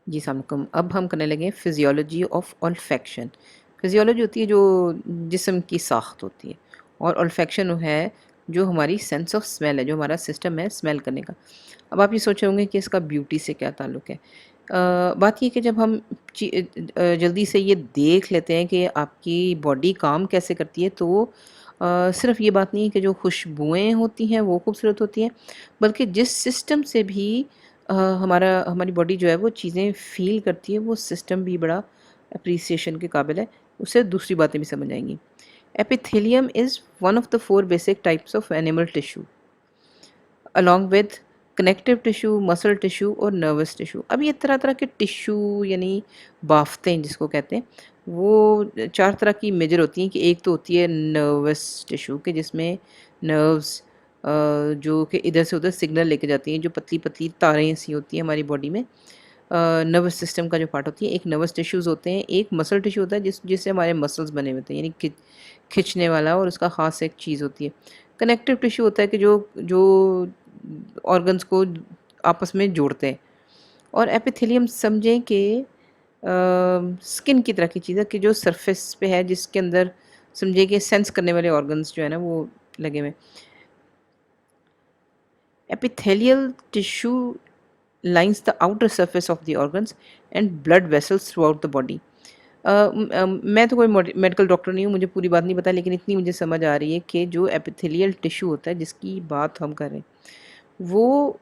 जी सलामकुम। अब हम करने लगे फिजियोलॉजी ऑफ ऑल्फैक्शन। फिजियोलॉजी होती है जो जिस्म की साख्त होती है, और ऑल्फैक्शन है जो हमारी सेंस ऑफ स्मेल है, जो हमारा सिस्टम है स्मेल करने का। अब आप ये सोच रहे होंगे कि इसका ब्यूटी से क्या ताल्लुक़ है। बात ये कि जब हम जल्दी से ये देख लेते हैं कि आपकी बॉडी काम कैसे करती है, तो सिर्फ़ ये बात नहीं है कि जो खुशबुएँ होती हैं वो खूबसूरत होती हैं, बल्कि जिस सिस्टम से भी हमारी बॉडी जो है वो चीज़ें फ़ील करती है, वो सिस्टम भी बड़ा एप्रिसिएशन के काबिल है। उससे दूसरी बातें भी समझ आएँगी। Epithelium is one of the 4 basic types of animal tissue along with connective tissue, muscle tissue और नर्वस टिश्यू। अब ये तरह-तरह के टिश्यू यानी बाफ्तें जिसको कहते हैं, वो 4 तरह की मेजर होती हैं। कि एक तो होती है नर्वस टिश्यू के जिसमें नर्व्स जो कि इधर से उधर सिग्नल लेके जाती हैं, जो पतली-पतली तारें सी होती हैं हमारी बॉडी में। नर्वस सिस्टम का जो पार्ट होती है, एक नर्वस टिश्यूज़ होते हैं, एक मसल टिश्यू होता है जिससे हमारे मसल्स बने होते हैं, यानी खींचने वाला, और उसका ख़ास एक चीज़ होती है। कनेक्टिव टिश्यू होता है कि जो जो ऑर्गन्स को आपस में जोड़ते हैं। और एपिथेलियम समझें कि स्किन की तरह की चीज़ है कि जो सरफेस पे है, जिसके अंदर समझिए कि सेंस करने वाले ऑर्गन्स जो है ना वो लगे हुए हैं। Epithelial tissue lines the outer surface of the organs and blood vessels throughout the body. मैं तो कोई मेडिकल डॉक्टर नहीं हूँ, मुझे पूरी बात नहीं पता, लेकिन इतनी मुझे समझ आ रही है कि जो एपिथेलियल टिश्यू होता है जिसकी बात हम कर रहे हैं, वो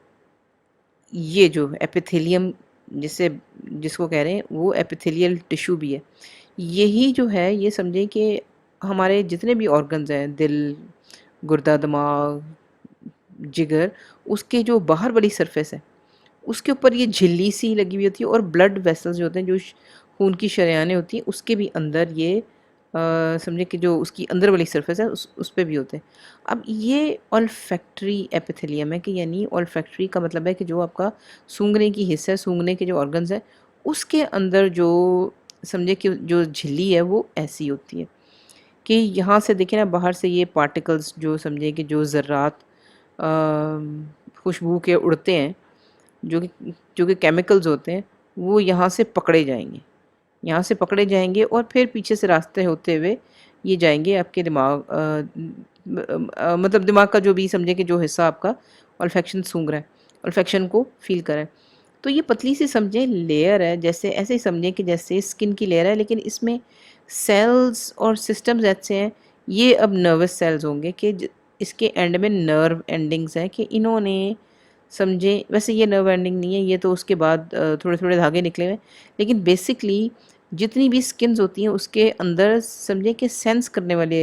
ये जो एपिथेलियम जिसे जिसको कह रहे हैं वो एपिथेलियल टिश्यू भी है। यही जो है ये समझें कि हमारे जितने भी ऑर्गन्स हैं, दिल, गुर्दा, दिमाग, जिगर, उसके जो बाहर वाली सरफेस है, उसके ऊपर ये झिल्ली सी लगी हुई होती है, और ब्लड वेसल्स जो होते हैं, जो खून की शरेयानें होती हैं, उसके भी अंदर ये समझे कि जो उसकी अंदर वाली सरफेस है उस पे भी होते हैं। अब ये ऑल्फैक्टरी एपिथेलियम है, कि यानी ऑल्फैक्टरी का मतलब है कि जो आपका सूंघने की हिस्सा है, सूंघने के जो ऑर्गन्स हैं, उसके अंदर जो समझे कि जो झिल्ली है वो ऐसी होती है कि यहाँ से देखिए ना, बाहर से ये पार्टिकल्स जो समझे कि जो ज़र्रात खुशबू के उड़ते हैं, जो कि केमिकल्स होते हैं, वो यहाँ से पकड़े जाएँगे। यहाँ से पकड़े जाएँगे और फिर पीछे से रास्ते होते हुए ये जाएँगे आपके दिमाग, मतलब दिमाग का जो भी समझे कि जो हिस्सा आपका ऑल्फैक्शन सूँघ रहा है, ऑल्फैक्शन को फ़ील कर रहा है। तो ये पतली सी समझें लेयर है, जैसे ऐसे ही समझें कि जैसे स्किन की लेयर है, लेकिन इसमें सेल्स और सिस्टम्स ऐसे हैं, ये अब नर्वस सेल्स होंगे कि इसके एंड में नर्व एंडिंग्स हैं, कि इन्होंने समझें, वैसे ये नर्व एंडिंग नहीं है, ये तो उसके बाद थोड़े-थोड़े धागे निकले हुए हैं, लेकिन बेसिकली जितनी भी स्किन्स होती हैं उसके अंदर समझें कि सेंस करने वाले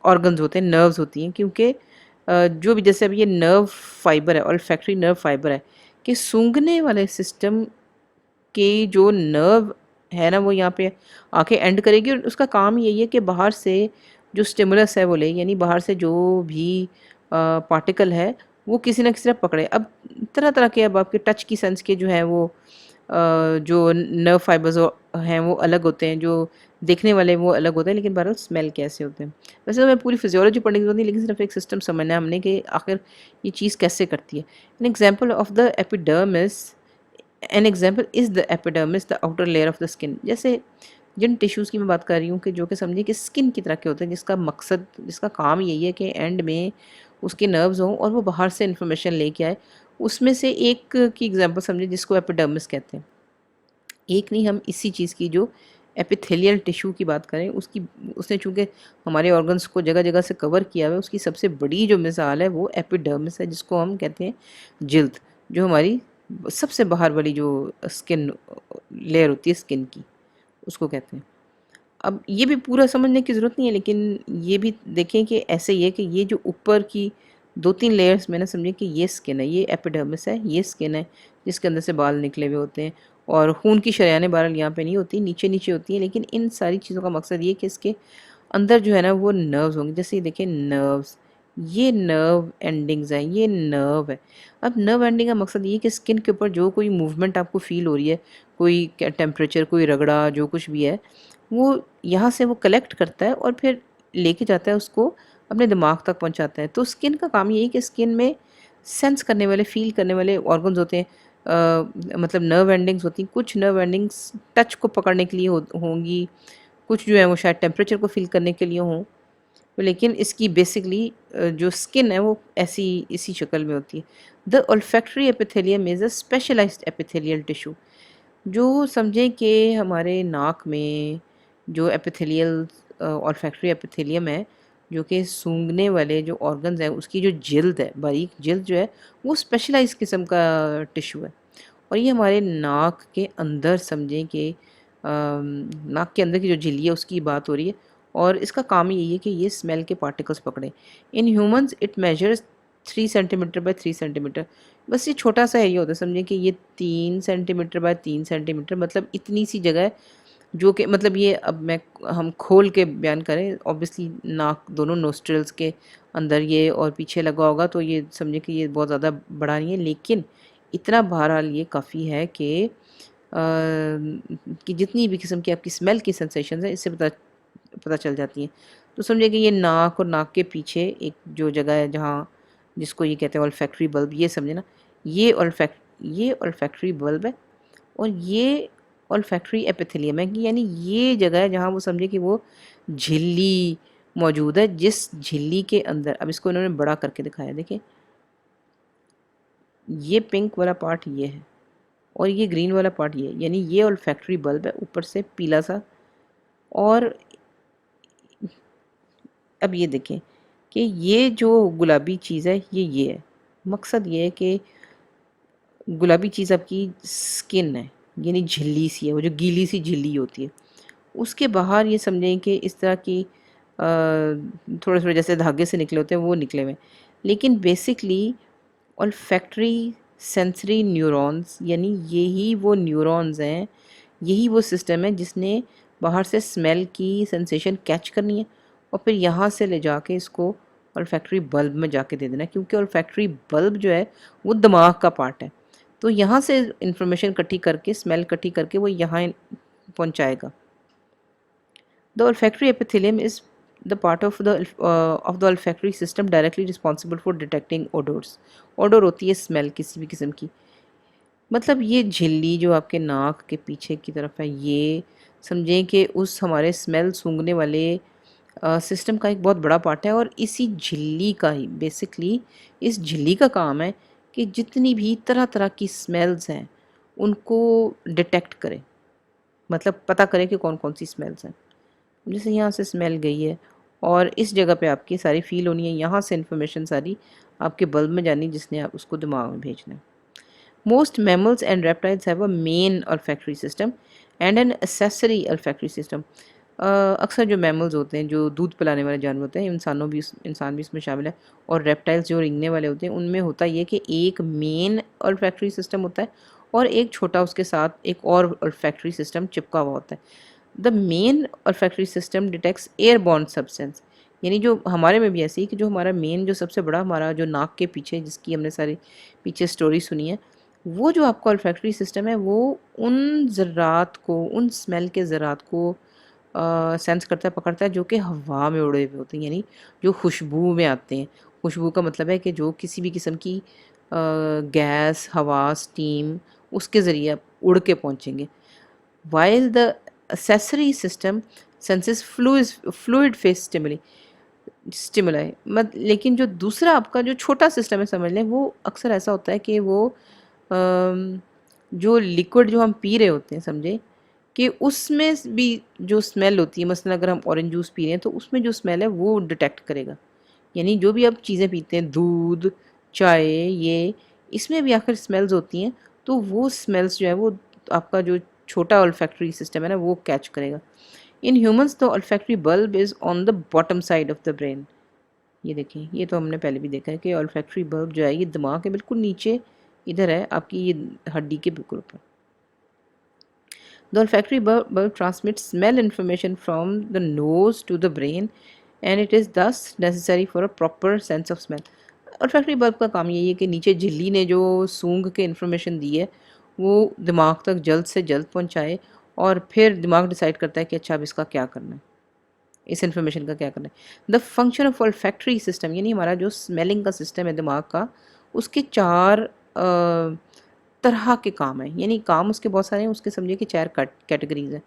ऑर्गन्स होते हैं, नर्व्स होती हैं, क्योंकि जो भी जैसे अब ये नर्व फाइबर है, ऑल्फैक्टरी नर्व फाइबर है, कि सूंघने वाले सिस्टम के जो नर्व है ना, वो यहाँ पे आके एंड करेगी, और उसका काम यही है कि बाहर से जो स्टिमुलस है वो ले, यानी बाहर से जो भी पार्टिकल है वो किसी ना किसी तरह पकड़े। अब तरह तरह के, अब आपके टच की सेंस के जो है वो जो नर्व फाइबर्स हैं वो अलग होते हैं, जो देखने वाले वो अलग होते हैं, लेकिन बहरहाल स्मेल कैसे होते हैं। वैसे तो मैं पूरी फिजियोलॉजी पढ़ने की ज़रूरत नहीं, लेकिन सिर्फ एक सिस्टम समझना है हमने कि आखिर ये चीज़ कैसे करती है। An example of the epidermis an example is the epidermis, the outer layer of the skin. जैसे जिन टिश्यूज़ की मैं बात कर रही हूँ कि जो कि समझिए कि स्किन की तरह के होते हैं, जिसका मकसद, जिसका काम यही है कि एंड में उसके नर्व्स हों और वो बाहर से इन्फॉर्मेशन लेके आए। उसमें से एक की एग्जांपल समझिए जिसको एपिडर्मिस कहते हैं। एक नहीं, हम इसी चीज़ की जो एपिथेलियल टिश्यू की बात करें, उसकी उसने चूँकि हमारे ऑर्गन्स को जगह-जगह से कवर किया हुआ है, उसकी सबसे बड़ी जो मिसाल है वो एपिडर्मिस है, जिसको हम कहते हैं जिल्द, जो हमारी सबसे बाहर वाली जो स्किन लेयर होती है स्किन की, उसको कहते हैं। अब ये भी पूरा समझने की ज़रूरत नहीं है, लेकिन ये भी देखें कि ऐसे ही है कि ये जो ऊपर की 2-3 लेयर्स में ना, समझिए कि ये स्किन है, ये एपिडर्मिस है, ये स्किन है, जिसके अंदर से बाल निकले हुए होते हैं, और खून की शरेयानें बहरहाल यहाँ पे नहीं होती, नीचे-नीचे होती हैं, लेकिन इन सारी चीज़ों का मकसद ये है कि इसके अंदर जो है ना वो नर्व्स होंगे। जैसे ये देखिए नर्व्स, ये नर्व एंडिंग्स हैं, ये नर्व है। अब नर्व एंडिंग का मकसद ये है कि स्किन के ऊपर जो कोई मूवमेंट आपको फ़ील हो रही है, कोई टेम्परेचर, कोई रगड़ा, जो कुछ भी है, वो यहाँ से वो कलेक्ट करता है और फिर लेके जाता है उसको, अपने दिमाग तक पहुँचाता है। तो स्किन का काम यही है कि स्किन में सेंस करने वाले, फ़ील करने वाले ऑर्गन्स होते हैं। मतलब नर्व एंडिंग्स होती हैं, कुछ नर्व एंडिंग्स टच को पकड़ने के लिए होंगी, कुछ जो है वो शायद टेम्परेचर को फील करने के लिए हों। लेकिन इसकी बेसिकली जो स्किन है वो ऐसी इसी शक्ल में होती है। The olfactory epithelium is a specialised epithelial tissue. जो समझें कि हमारे नाक में जो एपिथेलियल ओल्फैक्टरी एपिथेलियम है, जो कि सूंघने वाले जो ऑर्गन्स हैं उसकी जो जिल्द है, बारीक जिल्द जो है, वो स्पेशलाइज्ड किस्म का टिश्यू है। और ये हमारे नाक के अंदर समझें कि नाक के अंदर की जो झिल्ली है उसकी बात हो रही है, और इसका काम यही है कि ये स्मेल के पार्टिकल्स पकड़े। In humans it measures 3 centimetre bye 3 centimetre. बस ये छोटा सा एरिया होता है, समझें कि ये 3 सेंटीमीटर बाय 3 सेंटीमीटर, मतलब इतनी सी जगह है, जो कि मतलब ये अब मैं हम खोल के बयान करें, ऑब्वियसली नाक दोनों नोस्ट्रल्स के अंदर ये और पीछे लगा होगा, तो ये समझे कि ये बहुत ज़्यादा बड़ा नहीं है, लेकिन इतना बहरहाल ये काफ़ी है कि जितनी भी किस्म की आपकी स्मेल की सेंसेशंस हैं इससे पता पता चल जाती हैं। तो समझिए कि ये नाक और नाक के पीछे एक जो जगह है जहाँ, जिसको ये कहते हैं ओल्फैक्टरी बल्ब, ये समझे ना, ये ओल्फैक्टरी बल्ब है, और ये ओल्फैक्टरी एपिथेलियम है, कि यानी ये जगह है जहाँ वो समझे कि वो झिल्ली मौजूद है, जिस झिल्ली के अंदर, अब इसको इन्होंने बड़ा करके दिखाया, देखिए ये पिंक वाला पार्ट ये है और ये ग्रीन वाला पार्ट ये है, यानी ये ओल्फैक्टरी बल्ब है ऊपर से पीला सा। और अब ये देखें कि ये जो गुलाबी चीज़ है ये है, मकसद ये है कि गुलाबी चीज़ आपकी स्किन है, यानी झिल्ली सी है, वो जो गीली सी झिल्ली होती है, उसके बाहर ये समझें कि इस तरह की थोड़े थोड़े जैसे धागे से निकले होते हैं वो निकले हुए हैं। लेकिन बेसिकली ऑल्फैक्टरी सेंसरी न्यूरॉन्स, यानी यही वो न्यूरॉन्स हैं, यही वो सिस्टम है जिसने बाहर से स्मेल की सेंसेशन कैच करनी है और फिर यहाँ से ले जाके इसको ऑल्फैक्टरी बल्ब में जाके दे देना है, क्योंकि ऑल्फैक्टरी बल्ब जो है वो दिमाग का पार्ट है। तो यहाँ से इंफॉर्मेशन इकट्ठी करके, स्मेल इकट्ठी करके वो यहाँ पहुँचाएगा। The olfactory epithelium is the part of the olfactory system directly responsible for detecting odors. Odor होती है स्मेल किसी भी किस्म की। मतलब ये झिल्ली जो आपके नाक के पीछे की तरफ है, ये समझें कि उस हमारे स्मेल सूंघने वाले सिस्टम का एक बहुत बड़ा पार्ट है, और इसी झिल्ली का ही बेसिकली, इस झिल्ली का काम है कि जितनी भी तरह तरह की स्मेल्स हैं उनको डिटेक्ट करे, मतलब पता करे कि कौन कौन सी स्मेल्स हैं। जैसे यहाँ से स्मेल गई है और इस जगह पे आपकी सारी फील होनी है, यहाँ से इन्फॉर्मेशन सारी आपके बल्ब में जानी, जिसने आप उसको दिमाग में भेजना है। Most mammals and reptiles have a main olfactory system and an accessory olfactory system. अक्सर जो मैमल्स होते हैं, जो दूध पिलाने वाले जानवर होते हैं, इंसान भी इसमें शामिल है, और रेप्टाइल्स जो रेंगने वाले होते हैं, उनमें होता ये कि एक मेन olfactory सिस्टम होता है और एक छोटा उसके साथ एक और olfactory सिस्टम चिपका हुआ होता है। The main olfactory system detects airborne substance, यानी जो हमारे में भी ऐसी है कि जो हमारा मेन, जो सबसे बड़ा हमारा जो नाक के पीछे, जिसकी हमने सारी पीछे स्टोरी सुनी है, वो जो आपका olfactory सिस्टम है वो उन ज़रात को, उन स्मेल के ज़रात को सेंस करता है, पकड़ता है, जो कि हवा में उड़े हुए होते हैं, यानी जो खुशबू में आते हैं। खुशबू का मतलब है कि जो किसी भी किस्म की गैस, हवा, स्टीम, उसके ज़रिए आप उड़ के पहुँचेंगे। while the accessory system senses fluid phase stimuli, लेकिन जो दूसरा आपका जो छोटा सिस्टम है, समझ लें, वो अक्सर ऐसा होता है कि वो जो लिक्विड जो हम पी रहे होते हैं, समझे कि उसमें भी जो स्मेल होती है, मसलन अगर हम ऑरेंज जूस पी रहे हैं तो उसमें जो स्मेल है वो डिटेक्ट करेगा। यानी जो भी आप चीज़ें पीते हैं, दूध, चाय, ये इसमें भी आखिर स्मेल्स होती हैं, तो वो स्मेल्स जो है वो आपका जो छोटा olfactory सिस्टम है ना, वो कैच करेगा। In humans the olfactory bulb is on the bottom side of the brain. ये देखें, ये तो हमने पहले भी देखा है कि olfactory बल्ब जो है ये दिमाग के बिल्कुल नीचे इधर है, आपकी ये हड्डी के बिल्कुल ऊपर। The olfactory bulb transmits smell information from the nose to the brain and it is thus necessary for a proper sense of smell. olfactory bulb का काम यही है कि नीचे झिल्ली ने जो सूंघ के इन्फॉर्मेशन दी है वो दिमाग तक जल्द से जल्द पहुंचाए, और फिर दिमाग डिसाइड करता है कि अच्छा अब इसका क्या करना है, इस इन्फॉर्मेशन का क्या करना है। The function of olfactory system, यानी हमारा जो स्मेलिंग का सिस्टम है दिमाग का, उसके चार तरह के काम हैं, यानी काम उसके बहुत सारे हैं, उसके समझिए कि 4 कैटेगरीज़ हैं।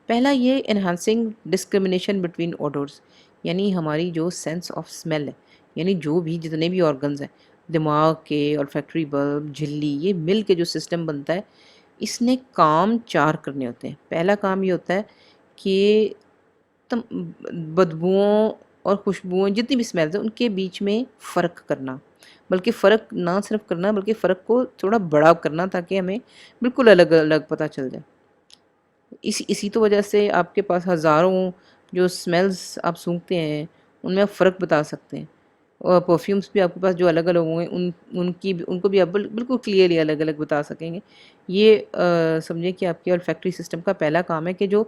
पहला ये एनहांसिंग डिस्क्रिमिनेशन बिटवीन ओडोर्स, यानी हमारी जो सेंस ऑफ स्मेल है, यानी जो भी जितने भी ऑर्गन्स हैं, दिमाग के, ऑल्फैक्टरी बल्ब, झिल्ली, ये मिल के जो सिस्टम बनता है, इसने काम 4 करने होते हैं। पहला काम ये होता है कि तम बदबूओं और खुशबुओं जितनी भी स्मेल्स हैं उनके बीच में फ़र्क करना, बल्कि फ़र्क ना सिर्फ करना बल्कि फ़र्क को थोड़ा बड़ा करना ताकि हमें बिल्कुल अलग-अलग पता चल जाए। इसी तो वजह से आपके पास हज़ारों जो स्मेल्स आप सूँघते हैं, उनमें आप फ़र्क बता सकते हैं। और परफ्यूम्स भी आपके पास जो अलग-अलग होंगे उनको भी आप बिल्कुल क्लियरली अलग-अलग बता सकेंगे। ये समझिए कि आपके ओल्फैक्टरी सिस्टम का पहला काम है कि जो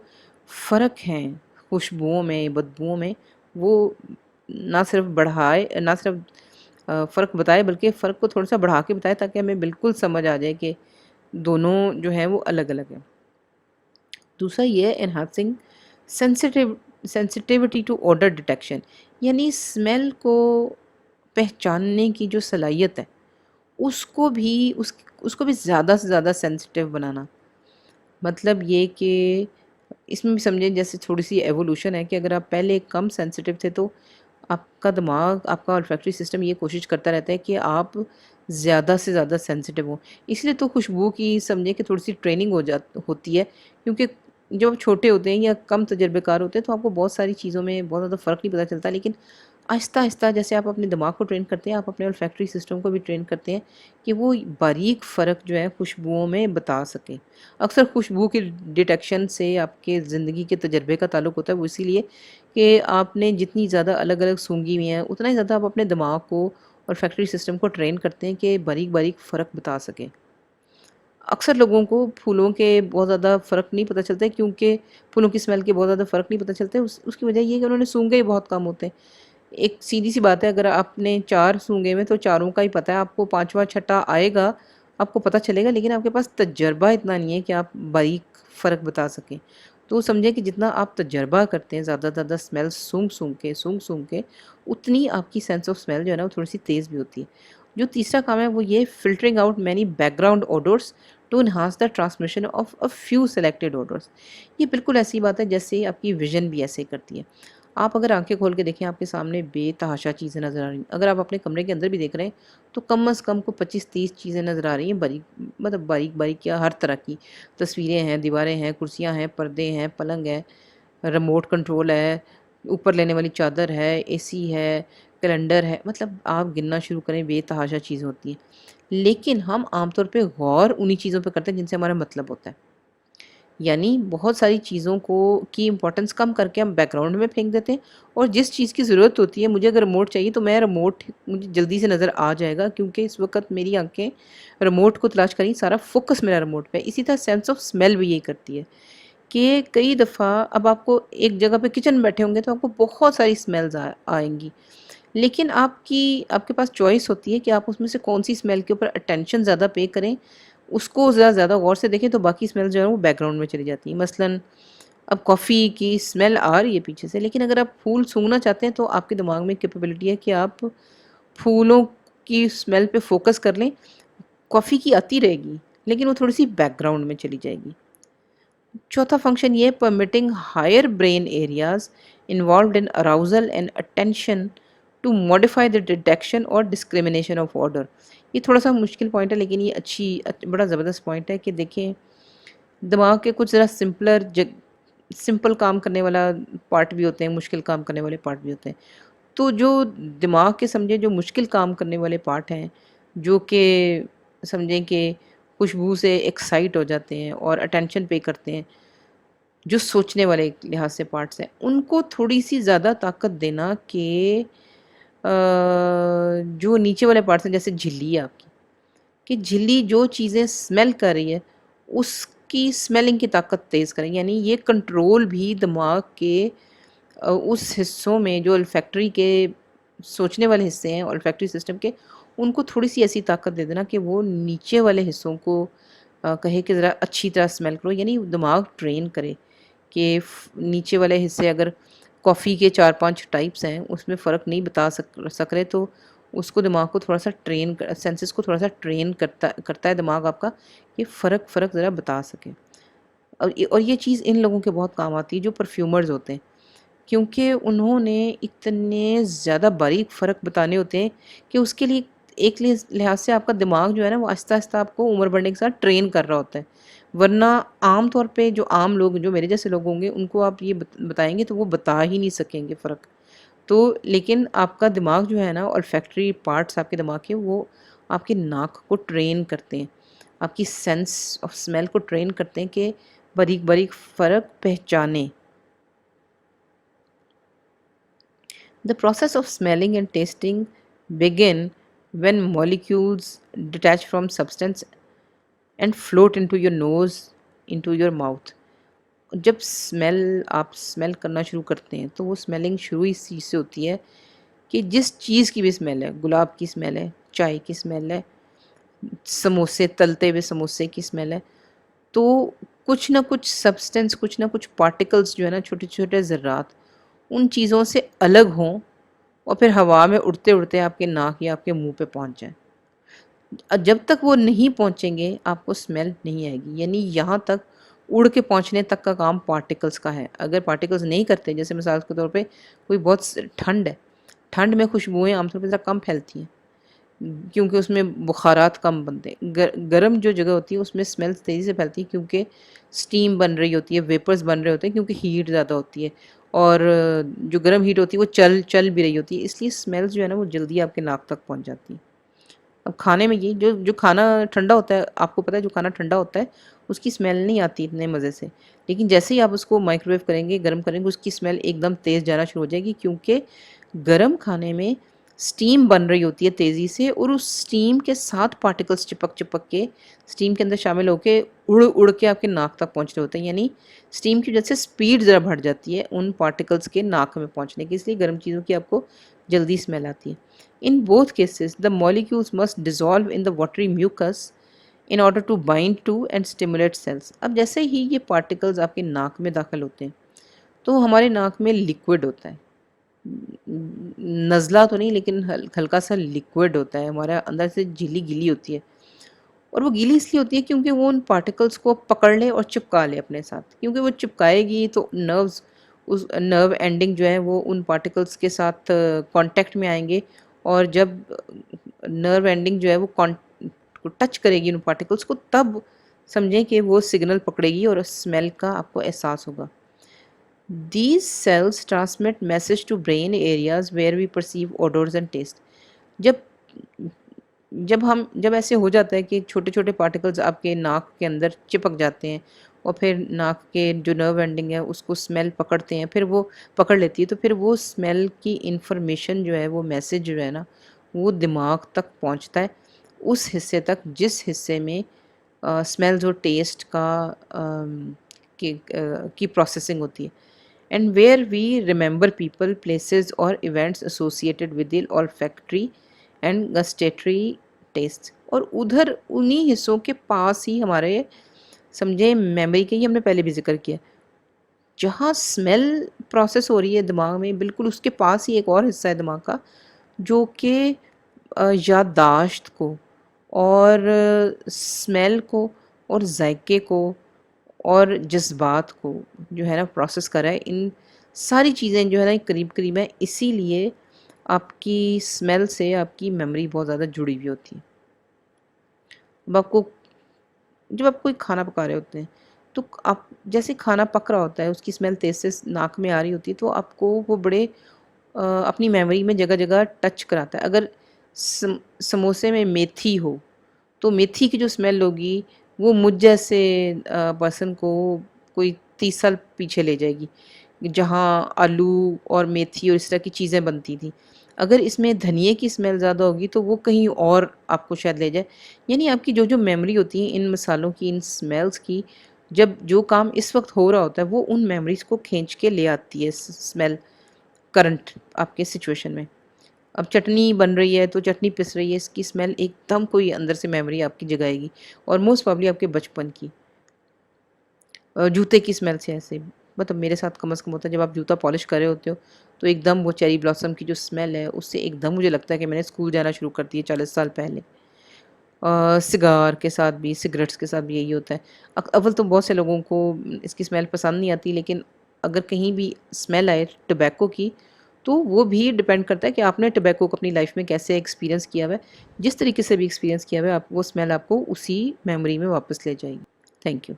फ़र्क हैं खुशबुओं में, बदबूओं में, वो ना सिर्फ़ फ़र्क बताए बल्कि फ़र्क को थोड़ा-सा बढ़ा के बताए ताकि हमें बिल्कुल समझ आ जाए कि दोनों जो हैं वो अलग-अलग हैं। दूसरा ये है enhancing sensitive sensitivity to odour detection, यानी स्मेल को पहचानने की जो सलाहियत है उसको भी ज़्यादा से ज़्यादा सेंसिटिव बनाना। मतलब ये कि इसमें भी समझें जैसे थोड़ी-सी एवोल्यूशन है कि अगर आप पहले कम सेंसिटिव थे तो आपका दिमाग, आपका ऑल्फैक्टरी सिस्टम ये कोशिश करता रहता है कि आप ज़्यादा से ज़्यादा सेंसिटिव हों। इसलिए तो खुशबू की समझें कि थोड़ी-सी ट्रेनिंग होती है, क्योंकि जब आप छोटे होते हैं या कम तजुर्बेकार होते हैं तो आपको बहुत सारी चीज़ों में बहुत ज़्यादा फ़र्क नहीं पता चलता, लेकिन आहिस्ता-आहिस्ता जैसे आप अपने दिमाग को ट्रेन करते हैं, आप अपने ऑल्फैक्टरी सिस्टम को भी ट्रेन करते हैं कि वो बारीक फ़र्क जो है खुशबुओं में बता सकें। अक्सर खुशबू की डिटेक्शन से आपके ज़िंदगी के तजुर्बे का ताल्लुक होता है, वो इसीलिए कि आपने जितनी ज़्यादा अलग-अलग सूँघी हुई हैं, उतना ही ज़्यादा आप अपने दिमाग को और फैक्ट्री सिस्टम को ट्रेन करते हैं कि बारीक-बारीक फ़र्क बता सकें। अक्सर लोगों को फूलों के बहुत ज़्यादा फ़र्क नहीं पता चलता है, क्योंकि फूलों की स्मेल के बहुत ज़्यादा फ़र्क नहीं पता चलते, उसकी वजह ये है कि उन्होंने सूँघे ही बहुत कम होते हैं। एक सीधी-सी बात है, अगर आपने 4 सूँघे में तो चारों का ही पता है, आपको 5वाँ छठा आएगा, आपको पता चलेगा, लेकिन आपके पास तजर्बा इतना नहीं है कि आप बारीक फ़र्क बता सकें। तो समझिए कि जितना आप तजर्बा करते हैं ज़्यादा से ज़्यादा स्मेल सूँघ-सूँघ के, उतनी आपकी सेंस ऑफ स्मेल जो है ना वो थोड़ी-सी तेज़ भी होती है। जो तीसरा काम है वो ये filtering out many background odours to enhance the transmission of a few selected odours. ये बिल्कुल ऐसी बात है जैसे आपकी विज़न भी ऐसे करती है। आप अगर आँखें खोल के देखें, आपके सामने बेतहाशा चीज़ें नज़र आ रही हैं। अगर आप अपने कमरे के अंदर भी देख रहे हैं, तो कम से कम को 25-30 चीज़ें नज़र आ रही हैं, बारीक-बारीक या हर तरह की। तस्वीरें हैं, दीवारें हैं, कुर्सियाँ हैं, पर्दे हैं, पलंग है, रिमोट कंट्रोल है, ऊपर लेने वाली चादर है, एसी है, कैलेंडर है, मतलब आप गिनना शुरू करें, बेतहाशा चीज़ें होती हैं। लेकिन हम आमतौर पे गौर उन्हीं चीज़ों पे करते हैं जिनसे हमारा मतलब होता है। यानी बहुत सारी चीज़ों को की इम्पोर्टेंस कम करके हम बैकग्राउंड में फेंक देते हैं, और जिस चीज़ की ज़रूरत होती है, मुझे अगर रिमोट चाहिए तो मैं रिमोट मुझे जल्दी से नज़र आ जाएगा, क्योंकि इस वक़्त मेरी आँखें रिमोट को तलाश करेंगी, सारा फ़ोकस मेरा रिमोट पे है। इसी तरह सेंस ऑफ स्मेल भी यही करती है कि कई दफ़ा अब आपको एक जगह पे किचन में बैठे होंगे तो आपको बहुत सारी स्मेल्स आएँगी। लेकिन आपके पास चॉइस होती है कि आप उसमें से कौन-सी स्मेल के ऊपर अटेंशन ज़्यादा पे करें, उसको ज़्यादा गौर से देखें, तो बाकी स्मेल जो है वो बैकग्राउंड में चली जाती हैं। मसलन अब कॉफ़ी की स्मेल आ रही है पीछे से, लेकिन अगर आप फूल सूँघना चाहते हैं तो आपके दिमाग में कैपेबिलिटी है कि आप फूलों की स्मेल पे फ़ोकस कर लें, कॉफ़ी की आती रहेगी, लेकिन वो थोड़ी-सी बैकग्राउंड में चली जाएगी। चौथा फंक्शन ये है permitting higher brain areas involved in arousal and attention to modify the detection और डिस्क्रिमिनेशन ऑफ ऑर्डर। ये थोड़ा सा मुश्किल पॉइंट है, लेकिन ये बड़ा ज़बरदस्त पॉइंट है कि देखें, दिमाग के कुछ ज़रा सिंपल काम करने वाला पार्ट भी होते हैं, मुश्किल काम करने वाले पार्ट भी होते हैं। तो जो दिमाग के समझे जो मुश्किल काम करने वाले पार्ट हैं, जो कि समझें कि खुशबू से एक्साइट हो जाते हैं और अटेंशन पे करते हैं, जो सोचने वाले एक लिहाज से पार्ट्स हैं, उनको थोड़ी-सी ज़्यादा ताकत देना कि जो नीचे वाले पार्ट्स हैं, जैसे झिल्ली है आपकी, कि झिल्ली जो चीज़ें स्मेल कर रही है, उसकी स्मेलिंग की ताकत तेज़ करें। यानी ये कंट्रोल भी दिमाग के उस हिस्सों में जो ओल्फैक्टरी के सोचने वाले हिस्से हैं ओल्फैक्टरी सिस्टम के, उनको थोड़ी-सी ऐसी ताकत दे देना कि वो नीचे वाले हिस्सों को कहे कि ज़रा अच्छी तरह स्मेल करो, यानी दिमाग ट्रेन करे कि नीचे वाले हिस्से, अगर कॉफ़ी के 4-5 टाइप्स हैं, उसमें फ़र्क नहीं बता सक सक रहे, तो उसको दिमाग को थोड़ा सा सेंसेस को थोड़ा सा ट्रेन करता है दिमाग आपका, ये फ़र्क ज़रा बता सके। और ये चीज़ इन लोगों के बहुत काम आती है जो परफ्यूमर्स होते हैं, क्योंकि उन्होंने इतने ज़्यादा बारीक फ़र्क बताने होते हैं कि उसके लिए एक लिहाज से आपका दिमाग जो है ना वो आहिस्ता-आहिस्ता आपको उम्र बढ़ने के साथ ट्रेन कर रहा होता है। वरना आम तौर पे जो आम लोग, जो मेरे जैसे लोग होंगे, उनको आप ये बताएँगे तो वो बता ही नहीं सकेंगे फ़र्क। तो लेकिन आपका दिमाग जो है ना, ऑल्फैक्टरी पार्ट्स आपके दिमाग के, वो आपकी नाक को ट्रेन करते हैं, आपकी सेंस ऑफ स्मेल को ट्रेन करते हैं कि बारीक-बारीक फ़र्क पहचानें। The process of smelling and tasting begin when molecules detach from substance and float into your nose, into your mouth. जब आप स्मेल करना शुरू करते हैं तो वो स्मेलिंग शुरू इस चीज़ से होती है कि जिस चीज़ की भी स्मेल है, गुलाब की स्मेल है, चाय की स्मेल है, समोसे, तलते हुए समोसे की स्मेल है, तो कुछ ना कुछ सब्सटेंस, कुछ ना कुछ पार्टिकल्स जो है ना, छोटे-छोटे ज़र्रात, उन चीज़ों से अलग हों और फिर हवा में उड़ते-उड़ते आपके नाक या आपके मुँह पे पहुँच जाएँ। जब तक वो नहीं पहुँचेंगे, आपको स्मेल नहीं आएगी। यानी यहाँ तक उड़ के पहुँचने तक का काम पार्टिकल्स का है। अगर पार्टिकल्स नहीं करते, जैसे मिसाल के तौर पे कोई बहुत ठंड है, ठंड में खुशबुएँ आमतौर पे ज़रा कम फैलती हैं, क्योंकि उसमें बुखारात कम बनते हैं। गर्म जो जगह होती है उसमें स्मेल तेज़ी से फैलती है, क्योंकि स्टीम बन रही होती है, वेपर्स बन रहे होते हैं, क्योंकि हीट ज़्यादा होती है और जो गर्म हीट होती है वो चल चल भी रही होती है, इसलिए स्मेल्स जो है ना वो जल्दी आपके नाक तक पहुँच जाती हैं। अब खाने में ये जो जो खाना ठंडा होता है, आपको पता है जो खाना ठंडा होता है उसकी स्मेल नहीं आती इतने मज़े से। लेकिन जैसे ही आप उसको माइक्रोवेव करेंगे, गर्म करेंगे, उसकी स्मेल एकदम तेज़ जाना शुरू हो जाएगी, क्योंकि गर्म खाने में स्टीम बन रही होती है तेज़ी से और उस स्टीम के साथ पार्टिकल्स चिपक-चिपक के स्टीम के अंदर शामिल होके उड़-उड़ के आपके नाक तक पहुँच रहे होते हैं। यानी स्टीम की वजह से स्पीड ज़रा बढ़ जाती है उन पार्टिकल्स के नाक में पहुँचने की, इसलिए गर्म चीज़ों की आपको जल्दी स्मेल आती है। In both cases, the molecules must dissolve in the watery mucus in order to bind to and stimulate cells. अब जैसे ही ये पार्टिकल्स आपके नाक में दाखिल होते हैं तो हमारे नाक में लिक्विड होता है, नज़ला तो नहीं लेकिन हल्का सा लिक्विड होता है, हमारे अंदर से झिल्ली गीली होती है। और वो गीली इसलिए होती है क्योंकि वो उन पार्टिकल्स को पकड़ ले और चिपका ले अपने साथ, क्योंकि वो चिपकाएगी तो नर्व्स, उस नर्व एंडिंग जो है वो उन पार्टिकल्स के साथ कांटेक्ट में आएंगे, और जब नर्व एंडिंग जो है वो को टच करेगी उन पार्टिकल्स को, तब समझें कि वो सिग्नल पकड़ेगी और स्मेल का आपको एहसास होगा। These cells transmit message to brain areas where we perceive odors and taste. जब जब ऐसे हो जाता है कि छोटे-छोटे पार्टिकल्स आपके नाक के अंदर चिपक जाते हैं और फिर नाक के जो नर्व एंडिंग है उसको स्मेल पकड़ते हैं, फिर वो पकड़ लेती है, तो फिर वो स्मेल की इन्फॉर्मेशन जो है, वो मैसेज जो है ना, वो दिमाग तक पहुंचता है, उस हिस्से तक जिस हिस्से में स्मेल्स और टेस्ट का की प्रोसेसिंग होती है, and where we remember people, places or events associated with the olfactory and gustatory tastes। और उधर उन्हीं हिस्सों के पास ही हमारे, समझे, मेमोरी के, ही हमने पहले भी जिक्र किया, जहाँ स्मेल प्रोसेस हो रही है दिमाग में, बिल्कुल उसके पास ही एक और हिस्सा है दिमाग का जो कि याददाश्त को और स्मेल को और जायके को और जज़्बात को जो है ना प्रोसेस कर रहा है। इन सारी चीज़ें जो है ना करीब-करीब हैं, इसीलिए आपकी स्मेल से आपकी मेमोरी बहुत ज़्यादा जुड़ी हुई होती है। अब आपको, जब आप कोई खाना पका रहे होते हैं, तो आप जैसे खाना पक रहा होता है, उसकी स्मेल तेज़ से नाक में आ रही होती है, तो आपको वो बड़े अपनी मेमोरी में जगह-जगह टच कराता है। अगर समोसे में मेथी हो, तो मेथी की जो स्मेल होगी वो मुझ जैसे पर्सन को कोई 30 साल पीछे ले जाएगी, जहाँ आलू और मेथी और इस तरह की चीज़ें बनती थी। अगर इसमें धनिये की स्मेल ज़्यादा होगी तो वो कहीं और आपको शायद ले जाए। यानी आपकी जो-जो मेमोरी होती है इन मसालों की, इन स्मेल्स की, जब जो काम इस वक़्त हो रहा होता है वो उन मेमोरीज़ को खींच के ले आती है स्मेल करंट आपके सिचुएशन में। अब चटनी बन रही है, तो चटनी पिस रही है, इसकी स्मेल एकदम कोई अंदर से मेमोरी आपकी जगाएगी, और मोस्ट प्रोबब्ली आपके बचपन की। जूते की स्मेल से ऐसे। मतलब मेरे साथ कम से कम होता है, जब आप जूता पॉलिश कर रहे होते हो तो एकदम वो चेरी ब्लॉसम की जो स्मेल है उससे एकदम मुझे लगता है कि मैंने स्कूल जाना शुरू कर दिया 40 साल पहले। सिगार के साथ भी, सिगरेट्स के साथ भी यही होता है। अव्वल तो बहुत से लोगों को इसकी स्मेल पसंद नहीं आती, लेकिन अगर कहीं भी स्मेल आए टोबैको की, तो वो भी डिपेंड करता है कि आपने टोबैको को अपनी लाइफ में कैसे एक्सपीरियंस किया हुआ है। जिस तरीके से भी एक्सपीरियंस किया हुआ है, आप वो स्मेल आपको उसी मेमोरी में वापस ले जाएगी। Thank you.